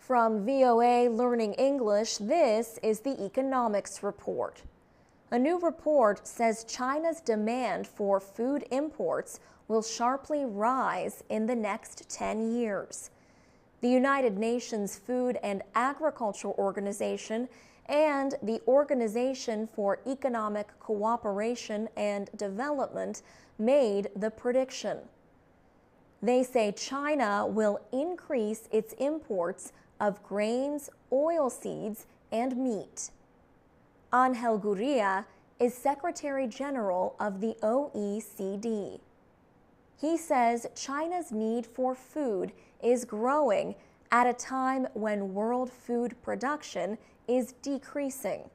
From VOA Learning English, this is the Economics Report. A new report says China's demand for food imports will sharply rise in the next 10 years. The United Nations Food and Agriculture Organization and the Organization for Economic Cooperation and Development made the prediction. They say China will increase its imports of grains, oilseeds, and meat. Angel Gurria is Secretary General of the OECD. He says China's need for food is growing at a time when world food production is decreasing.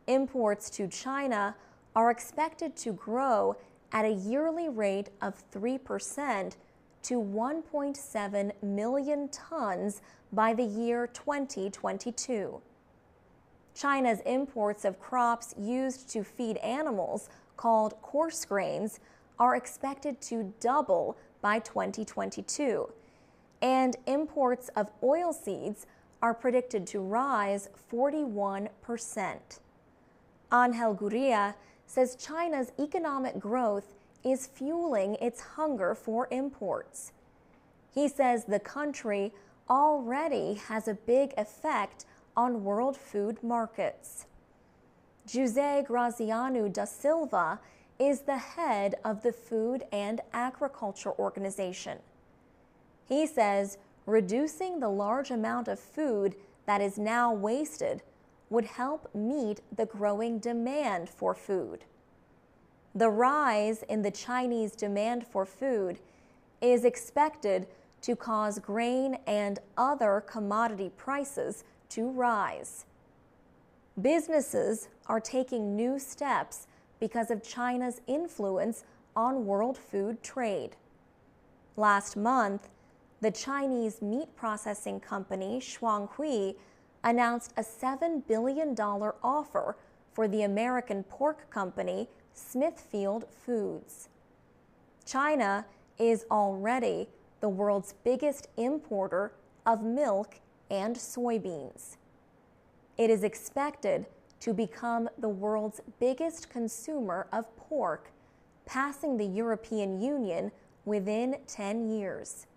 Imports to China are expected to grow at a yearly rate of 3% to 1.7 million tons by the year 2022. China's imports of crops used to feed animals, called coarse grains, are expected to double by 2022, and imports of oilseeds are predicted to rise 41%. Angel Gurria says China's economic growth is fueling its hunger for imports. He says the country already has a big effect on world food markets. José Graziano da Silva is the head of the Food and Agriculture Organization. He says reducing the large amount of food that is now wasted would help meet the growing demand for food. The rise in the Chinese demand for food is expected to cause grain and other commodity prices to rise. Businesses are taking new steps because of China's influence on world food trade. Last month, the Chinese meat processing company Shuanghui announced a $7 billion offer for the American pork company Smithfield Foods. China is already the world's biggest importer of milk and soybeans. It is expected to become the world's biggest consumer of pork, passing the European Union within 10 years.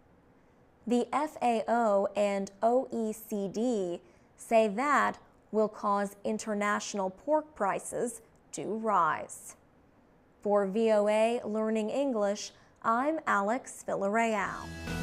The FAO and OECD say that will cause international pork prices to rise. For VOA Learning English, I'm Alex Villarreal.